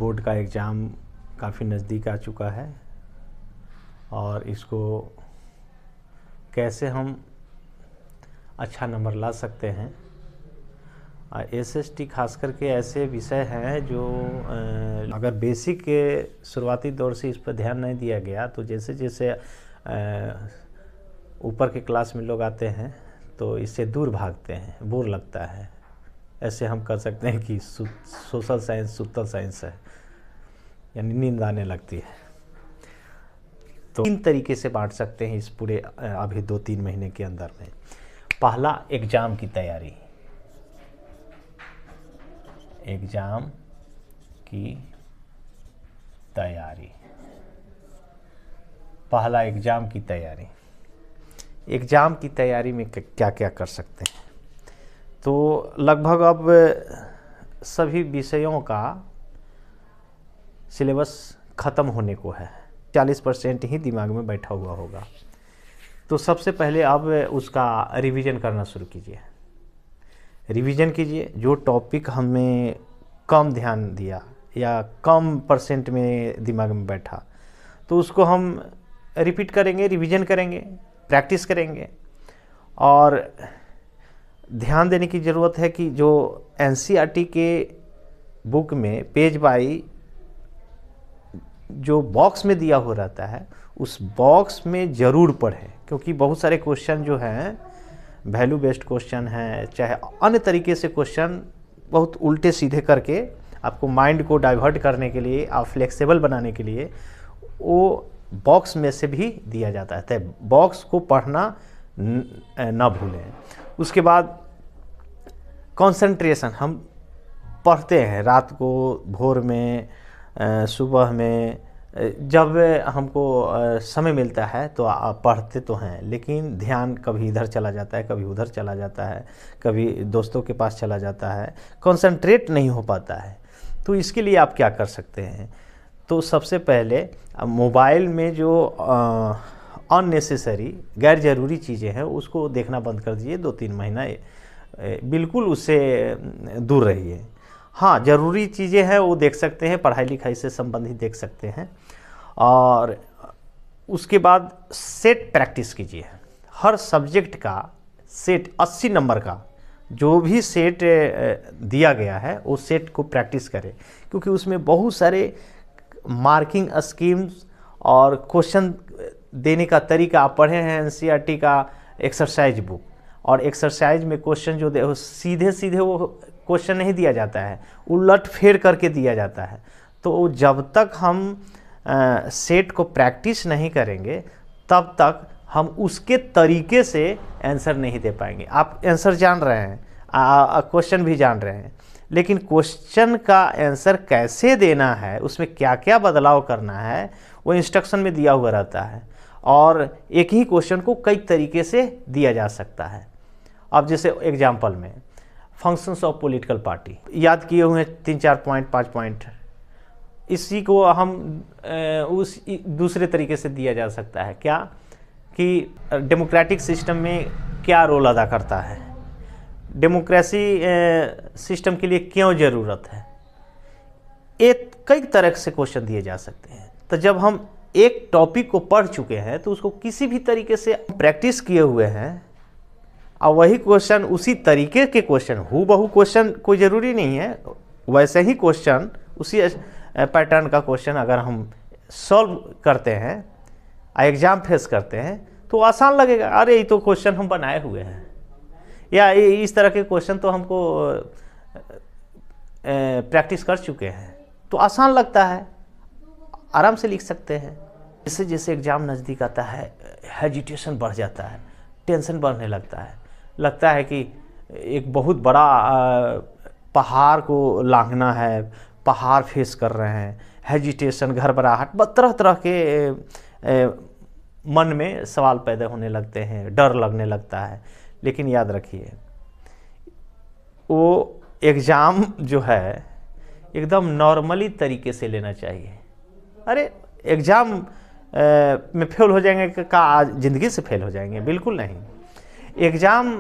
Board का exam काफ़ी नज़दीक आ चुका है और इसको कैसे हम अच्छा नंबर ला सकते हैं। एसएसटी खास करके ऐसे विषय हैं जो अगर बेसिक के शुरुआती दौर से इस पर ध्यान नहीं दिया गया तो जैसे जैसे ऊपर के क्लास में लोग आते हैं तो इससे दूर भागते हैं, बोर लगता है। ऐसे हम कर सकते हैं कि सोशल साइंस सुतल साइंस है, यानी नींद आने लगती है। तो 3 तरीके से बांट सकते हैं इस पूरे अभी 2-3 महीने के अंदर में। पहला, एग्ज़ाम की तैयारी। एग्ज़ाम की तैयारी, पहला एग्ज़ाम की तैयारी। एग्ज़ाम की तैयारी में क्या क्या कर सकते हैं, तो लगभग अब सभी विषयों का सिलेबस ख़त्म होने को है, 40% ही दिमाग में बैठा हुआ होगा। तो सबसे पहले अब उसका रिवीजन करना शुरू कीजिए। रिवीजन कीजिए, जो टॉपिक हमें कम ध्यान दिया या कम परसेंट में दिमाग में बैठा तो उसको हम रिपीट करेंगे, रिवीजन करेंगे, प्रैक्टिस करेंगे। और ध्यान देने की ज़रूरत है कि जो एनसीईआरटी के बुक में पेज बाई जो बॉक्स में दिया हो रहता है उस बॉक्स में ज़रूर पढ़ें, क्योंकि बहुत सारे क्वेश्चन जो हैं वैल्यू बेस्ड क्वेश्चन हैं, चाहे अन्य तरीके से क्वेश्चन बहुत उल्टे सीधे करके आपको माइंड को डाइवर्ट करने के लिए, आप फ्लेक्सिबल बनाने के लिए वो बॉक्स में से भी दिया जाता है। तो बॉक्स को पढ़ना ना भूलें। उसके बाद कंसंट्रेशन, हम पढ़ते हैं रात को, भोर में, सुबह में, जब हमको समय मिलता है तो पढ़ते तो हैं, लेकिन ध्यान कभी इधर चला जाता है, कभी उधर चला जाता है, कभी दोस्तों के पास चला जाता है, कंसंट्रेट नहीं हो पाता है। तो इसके लिए आप क्या कर सकते हैं, तो सबसे पहले मोबाइल में जो अननेसेसरी गैर ज़रूरी चीज़ें हैं उसको देखना बंद कर दीजिए। 2-3 महीना बिल्कुल उससे दूर रहिए। हाँ, ज़रूरी चीज़ें हैं वो देख सकते हैं, पढ़ाई लिखाई से संबंधित देख सकते हैं। और उसके बाद सेट प्रैक्टिस कीजिए। हर सब्जेक्ट का सेट 80 नंबर का जो भी सेट दिया गया है वो सेट को प्रैक्टिस करें, क्योंकि उसमें बहुत सारे मार्किंग स्कीम्स और क्वेश्चन देने का तरीका आप पढ़े हैं एनसीईआरटी का एक्सरसाइज बुक। और एक्सरसाइज में क्वेश्चन जो सीधे सीधे वो क्वेश्चन नहीं दिया जाता है, उलट फेर करके दिया जाता है। तो जब तक हम सेट को प्रैक्टिस नहीं करेंगे तब तक हम उसके तरीके से आंसर नहीं दे पाएंगे। आप आंसर जान रहे हैं, क्वेश्चन भी जान रहे हैं, लेकिन क्वेश्चन का आंसर कैसे देना है, उसमें क्या क्या बदलाव करना है, वो इंस्ट्रक्शन में दिया हुआ रहता है। और एक ही क्वेश्चन को कई तरीके से दिया जा सकता है। अब जैसे एग्जाम्पल में फंक्शंस ऑफ पॉलिटिकल पार्टी याद किए हुए 3-4 पॉइंट, 5 पॉइंट, इसी को हम उस दूसरे तरीके से दिया जा सकता है। क्या कि डेमोक्रेटिक सिस्टम में क्या रोल अदा करता है, डेमोक्रेसी सिस्टम के लिए क्यों ज़रूरत है, एक कई तरह से क्वेश्चन दिए जा सकते हैं। तो जब हम एक टॉपिक को पढ़ चुके हैं तो उसको किसी भी तरीके से प्रैक्टिस किए हुए हैं और वही क्वेश्चन, उसी तरीके के क्वेश्चन, हूबहू क्वेश्चन कोई ज़रूरी नहीं है, वैसे ही क्वेश्चन, उसी पैटर्न का क्वेश्चन अगर हम सॉल्व करते हैं, एग्ज़ाम फेस करते हैं तो आसान लगेगा। अरे ये तो क्वेश्चन हम बनाए हुए हैं, या इस तरह के क्वेश्चन तो हमको प्रैक्टिस कर चुके हैं, तो आसान लगता है, आराम से लिख सकते हैं। जैसे जैसे एग्ज़ाम नज़दीक आता है हेजिटेशन बढ़ जाता है, टेंशन बढ़ने लगता है कि एक बहुत बड़ा पहाड़ को लांघना है, पहाड़ फेस कर रहे हैं, हेजिटेशन, घबराहट, तरह तरह के मन में सवाल पैदा होने लगते हैं, डर लगने लगता है। लेकिन याद रखिए, वो एग्ज़ाम जो है एकदम नॉर्मली तरीके से लेना चाहिए। अरे एग्ज़ाम में फेल हो जाएंगे का आज ज़िंदगी से फेल हो जाएंगे, बिल्कुल नहीं। एग्ज़ाम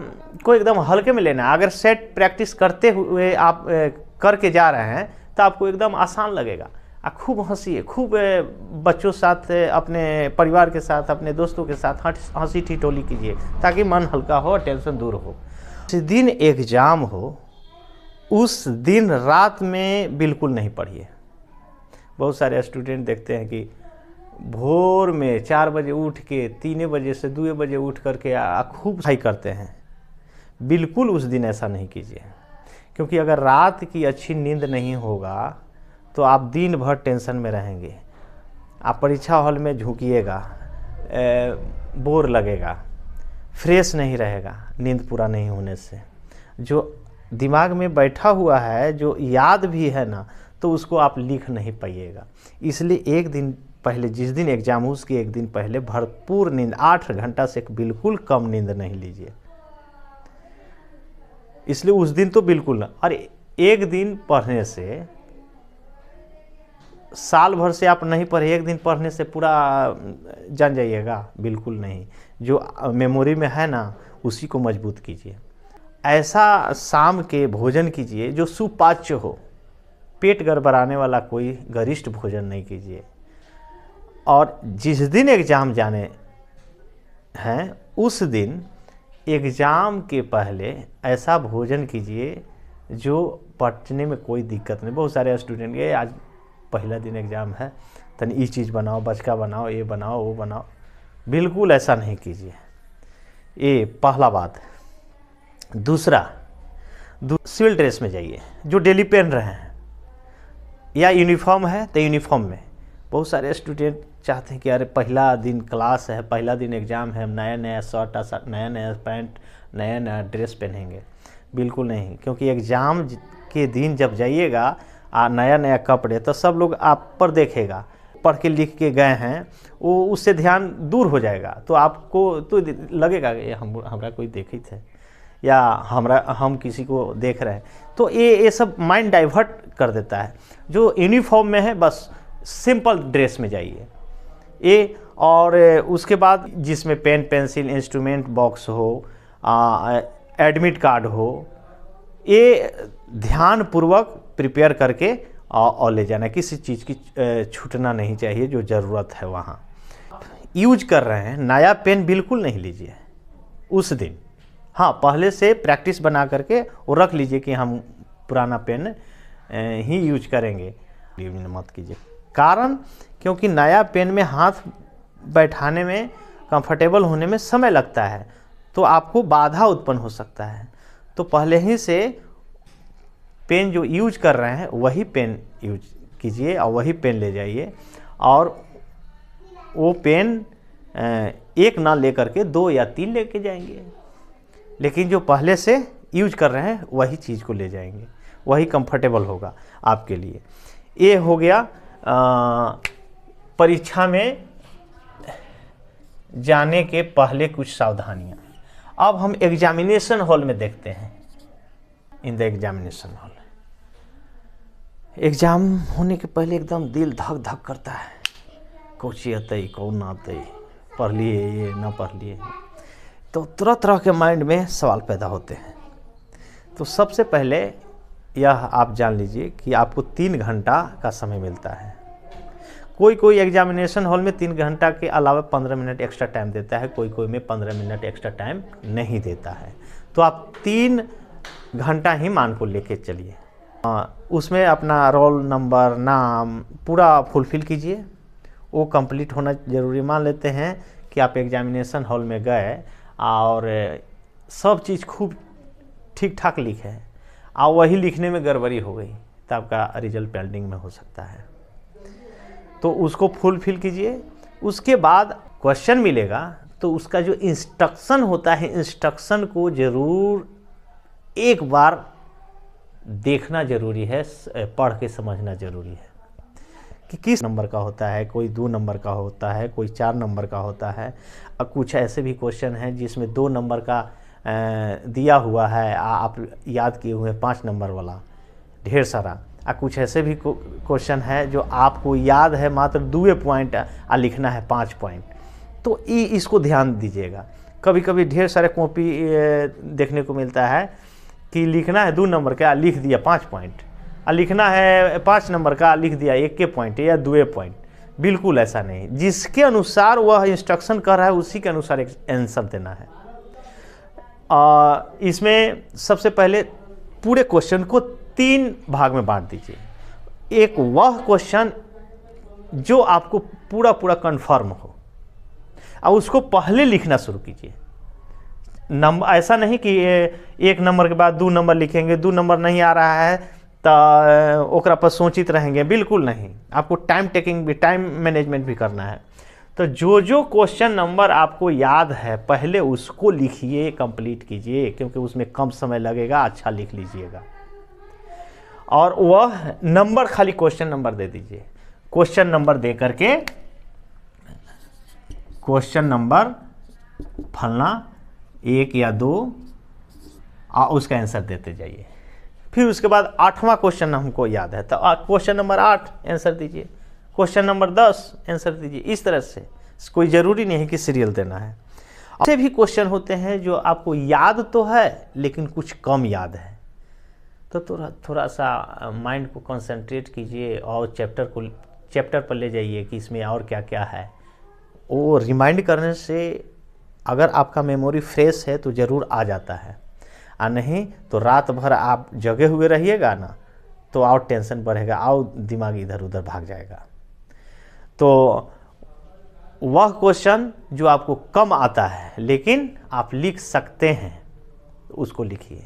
को एकदम हल्के में लेना है। अगर सेट प्रैक्टिस करते हुए आप करके जा रहे हैं तो आपको एकदम आसान लगेगा। खूब हंसिए, खूब बच्चों साथ, अपने परिवार के साथ, अपने दोस्तों के साथ हंसी ठिठोली कीजिए ताकि मन हल्का हो और टेंशन दूर हो। जिस दिन एग्ज़ाम हो उस दिन रात में बिल्कुल नहीं पढ़िए। बहुत सारे स्टूडेंट देखते हैं कि भोर में 4 बजे उठ के 3 बजे से 2 बजे उठ करके खूब पढ़ाई करते हैं। बिल्कुल उस दिन ऐसा नहीं कीजिए, क्योंकि अगर रात की अच्छी नींद नहीं होगा तो आप दिन भर टेंशन में रहेंगे। आप परीक्षा हॉल में झुकिएगा, बोर लगेगा, फ्रेश नहीं रहेगा नींद पूरा नहीं होने से। जो दिमाग में बैठा हुआ है, जो याद भी है ना, तो उसको आप लिख नहीं पाइएगा। इसलिए एक दिन पहले, जिस दिन एग्जाम हो उसके एक दिन पहले भरपूर नींद, 8 घंटा से बिल्कुल कम नींद नहीं लीजिए। इसलिए उस दिन तो बिल्कुल ना। और एक दिन पढ़ने से, साल भर से आप नहीं पढ़े, एक दिन पढ़ने से पूरा जान जाइएगा? बिल्कुल नहीं। जो मेमोरी में है ना, उसी को मजबूत कीजिए। ऐसा शाम के भोजन कीजिए जो सुपाच्य हो। पेट गड़बड़ाने वाला कोई गरिष्ठ भोजन नहीं कीजिए। और जिस दिन एग्ज़ाम जाने हैं उस दिन एग्ज़ाम के पहले ऐसा भोजन कीजिए जो पचने में कोई दिक्कत नहीं। बहुत सारे स्टूडेंट के आज पहला दिन एग्ज़ाम है, तनी ये चीज़ बनाओ, बचका बनाओ, ये बनाओ, वो बनाओ। बिल्कुल ऐसा नहीं कीजिए। ये पहला बात। दूसरा, सिविल ड्रेस में जाइए जो डेली पहन रहे हैं, या यूनिफॉर्म है तो यूनिफॉर्म में। बहुत सारे स्टूडेंट चाहते हैं कि अरे पहला दिन क्लास है, पहला दिन एग्ज़ाम है, नया नया शर्ट, नया नया पैंट, नया नया ड्रेस पहनेंगे। बिल्कुल नहीं, क्योंकि एग्ज़ाम के दिन जब जाइएगा नया नया कपड़े, तो सब लोग आप पर देखेगा। पढ़ के लिख के गए हैं, वो उससे ध्यान दूर हो जाएगा। तो आपको तो लगेगा कि हमरा कोई देखे थे, या हम किसी को देख रहे हैं। तो ये सब माइंड डाइवर्ट कर देता है। जो यूनिफॉर्म में है बस सिंपल ड्रेस में जाइए। ये, और उसके बाद जिसमें पेन पेंसिल इंस्ट्रूमेंट बॉक्स हो, एडमिट कार्ड हो, ये ध्यानपूर्वक प्रिपेयर करके और ले जाना। किसी चीज़ की छूटना नहीं चाहिए जो ज़रूरत है वहाँ। यूज कर रहे हैं नया पेन बिल्कुल नहीं लीजिए उस दिन। हाँ, पहले से प्रैक्टिस बना करके वो रख लीजिए कि हम पुराना पेन ही यूज करेंगे। मत कीजिए, कारण क्योंकि नया पेन में हाथ बैठाने में, कंफर्टेबल होने में समय लगता है, तो आपको बाधा उत्पन्न हो सकता है। तो पहले ही से पेन जो यूज कर रहे हैं वही पेन यूज कीजिए और वही पेन ले जाइए। और वो पेन एक ना लेकर के 2 या 3 लेके जाएंगे, लेकिन जो पहले से यूज कर रहे हैं वही चीज़ को ले जाएंगे, वही कंफर्टेबल होगा आपके लिए। ये हो गया परीक्षा में जाने के पहले कुछ सावधानियां। अब हम एग्जामिनेशन हॉल में देखते हैं। In the examination hall, exam होने के पहले एकदम दिल धक धक करता है, कौची अतई कौन अतई, पढ़ लिए ये ना पढ़ लिए, तो तरह तरह के माइंड में सवाल पैदा होते हैं। तो सबसे पहले यह आप जान लीजिए कि आपको 3 घंटा का समय मिलता है। कोई एग्जामिनेशन हॉल में 3 घंटा के अलावा 15 मिनट एक्स्ट्रा टाइम देता है, कोई में 15 मिनट एक्स्ट्रा टाइम नहीं देता है। तो आप 3 घंटा ही मान को लेके चलिए। उसमें अपना रोल नंबर, नाम पूरा फुलफिल कीजिए, वो कंप्लीट होना ज़रूरी। मान लेते हैं कि आप एग्जामिनेशन हॉल में गए और सब चीज़ खूब ठीक ठाक लिखे और वही लिखने में गड़बड़ी हो गई, तो आपका रिजल्ट पेंडिंग में हो सकता है। तो उसको फुलफिल कीजिए। उसके बाद क्वेश्चन मिलेगा, तो उसका जो इंस्ट्रक्शन होता है, इंस्ट्रक्शन को ज़रूर एक बार देखना ज़रूरी है, पढ़ के समझना ज़रूरी है कि किस नंबर का होता है। कोई 2 नंबर का होता है, कोई 4 नंबर का होता है। और कुछ ऐसे भी क्वेश्चन हैं जिसमें 2 नंबर का दिया हुआ है, आप याद किए हुए 5 नंबर वाला ढेर सारा। और कुछ ऐसे भी क्वेश्चन है जो आपको याद है मात्र 2 पॉइंट और लिखना है 5 पॉइंट। तो इसको ध्यान दीजिएगा। कभी कभी ढेर सारे कॉपी देखने को मिलता है कि लिखना है 2 नंबर का, लिख दिया 5 पॉइंट। लिखना है 5 नंबर का, लिख दिया 1 के पॉइंट या 2 पॉइंट, बिल्कुल ऐसा नहीं। जिसके अनुसार वह इंस्ट्रक्शन कर रहा है उसी के अनुसार एक आंसर देना है। इसमें सबसे पहले पूरे क्वेश्चन को 3 भाग में बांट दीजिए। एक वह क्वेश्चन जो आपको पूरा पूरा कंफर्म हो, और उसको पहले लिखना शुरू कीजिए। नंबर ऐसा नहीं कि 1 नंबर के बाद 2 नंबर लिखेंगे, 2 नंबर नहीं आ रहा है तो ओकरा पर सोचित रहेंगे, बिल्कुल नहीं। आपको टाइम टेकिंग भी, टाइम मैनेजमेंट भी करना है। तो जो क्वेश्चन नंबर आपको याद है पहले उसको लिखिए, कंप्लीट कीजिए, क्योंकि उसमें कम समय लगेगा, अच्छा लिख लीजिएगा। और वह नंबर खाली क्वेश्चन नंबर दे दीजिए। क्वेश्चन नंबर दे करके क्वेश्चन नंबर फलना 1 या 2 उसका आंसर देते जाइए। फिर उसके बाद 8वां क्वेश्चन हमको याद है तो क्वेश्चन नंबर 8 आंसर दीजिए, क्वेश्चन नंबर 10 आंसर दीजिए। इस तरह से कोई ज़रूरी नहीं है कि सीरियल देना है। ऐसे भी क्वेश्चन होते हैं जो आपको याद तो है लेकिन कुछ कम याद है, तो थोड़ा सा माइंड को कंसंट्रेट कीजिए और चैप्टर पर ले जाइए कि इसमें और क्या क्या है। वो रिमाइंड करने से अगर आपका मेमोरी फ्रेश है तो ज़रूर आ जाता है, और नहीं तो रात भर आप जगे हुए रहिएगा ना तो और टेंशन बढ़ेगा, और दिमाग इधर उधर भाग जाएगा। तो वह क्वेश्चन जो आपको कम आता है लेकिन आप लिख सकते हैं उसको लिखिए।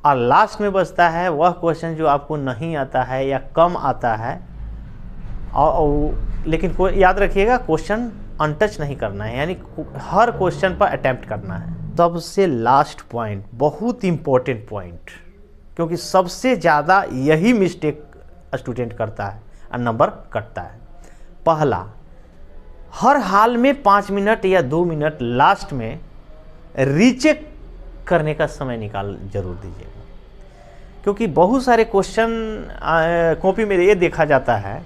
और लास्ट में बचता है वह क्वेश्चन जो आपको नहीं आता है या कम आता है, और लेकिन याद रखिएगा क्वेश्चन अनटच नहीं करना है, यानी हर क्वेश्चन पर अटेम्प्ट करना है। सबसे लास्ट पॉइंट बहुत इम्पोर्टेंट पॉइंट, क्योंकि सबसे ज़्यादा यही मिस्टेक स्टूडेंट करता है और नंबर कटता है। पहला, हर हाल में 5 मिनट या 2 मिनट लास्ट में रीचेक करने का समय निकाल जरूर दीजिएगा, क्योंकि बहुत सारे क्वेश्चन कॉपी में ये देखा जाता है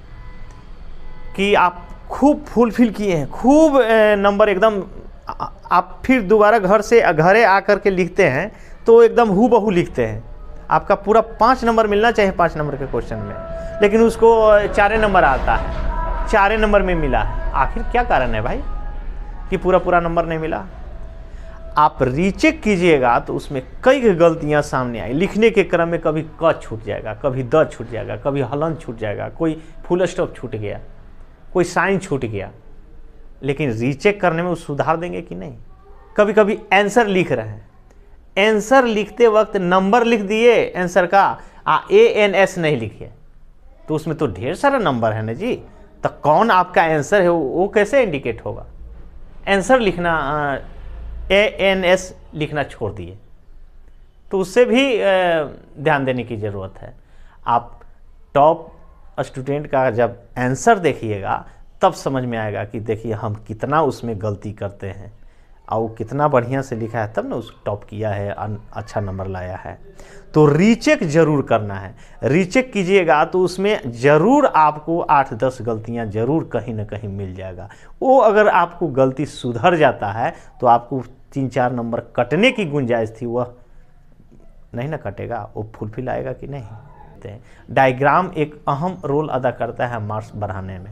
कि आप खूब फुलफिल किए हैं, खूब नंबर एकदम, आप फिर दोबारा घरे आकर के लिखते हैं तो एकदम हूबहू लिखते हैं। आपका पूरा 5 नंबर मिलना चाहिए 5 नंबर के क्वेश्चन में, लेकिन उसको 4 नंबर आता है, 4 नंबर में मिला है। आखिर क्या कारण है भाई कि पूरा नंबर नहीं मिला? आप रीचेक कीजिएगा तो उसमें कई गलतियां सामने आई। लिखने के क्रम में कभी क छूट जाएगा, कभी द छूट जाएगा, कभी हलन छूट जाएगा, कोई फुल स्टॉप छूट गया, कोई साइन छूट गया। लेकिन रीचेक करने में वो सुधार देंगे कि नहीं? कभी कभी आंसर लिख रहे हैं, आंसर लिखते वक्त नंबर लिख दिए आंसर का, ANS नहीं लिखिए, तो उसमें तो ढेर सारा नंबर है ना जी, तो कौन आपका आंसर है वो कैसे इंडिकेट होगा? आंसर लिखना ANS लिखना छोड़ दिए, तो उससे भी ध्यान देने की ज़रूरत है। आप टॉप स्टूडेंट का जब आंसर देखिएगा तब समझ में आएगा कि देखिए हम कितना उसमें गलती करते हैं और वो कितना बढ़िया से लिखा है, तब ना उस टॉप किया है, अच्छा नंबर लाया है। तो रीचेक जरूर करना है। रीचेक कीजिएगा तो उसमें ज़रूर आपको 8-10 गलतियां जरूर कहीं ना कहीं मिल जाएगा। वो अगर आपको गलती सुधर जाता है तो आपको 3-4 नंबर कटने की गुंजाइश थी वह नहीं ना कटेगा, वो फुलफिल आएगा कि नहीं? डायग्राम एक अहम रोल अदा करता है मार्क्स बढ़ाने में।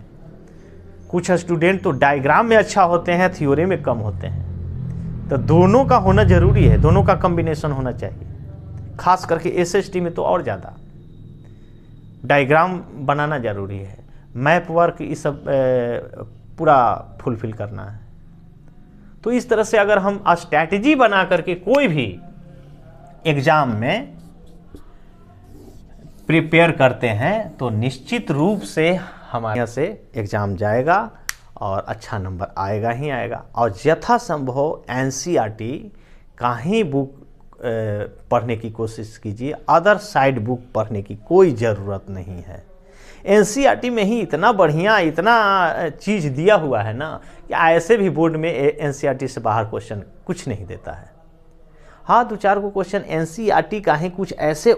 कुछ स्टूडेंट तो डायग्राम में अच्छा होते हैं, थ्योरी में कम होते हैं, तो दोनों का होना जरूरी है, दोनों का कॉम्बिनेशन होना चाहिए। खास करके SST में तो और ज़्यादा डायग्राम बनाना जरूरी है, मैप वर्क, ये सब पूरा फुलफिल करना है। तो इस तरह से अगर हम स्ट्रैटेजी बना करके कोई भी एग्ज़ाम में प्रिपेयर करते हैं तो निश्चित रूप से हमारे यहाँ से एग्ज़ाम जाएगा और अच्छा नंबर आएगा ही आएगा। और यथासंभव NCERT का ही बुक पढ़ने की कोशिश कीजिए, अदर साइड बुक पढ़ने की कोई ज़रूरत नहीं है। NCERT में ही इतना बढ़िया, इतना चीज़ दिया हुआ है ना कि ऐसे भी बोर्ड में NCERT से बाहर क्वेश्चन कुछ नहीं देता है। हाँ, 2-4 को क्वेश्चन NCERT का ही कुछ ऐसे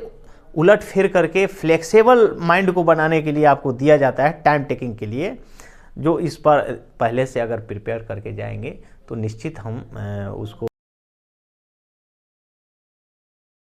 उलट फिर करके फ्लेक्सिबल माइंड को बनाने के लिए आपको दिया जाता है, टाइम टेकिंग के लिए, जो इस पर पहले से अगर प्रिपेयर करके जाएंगे तो निश्चित हम उसको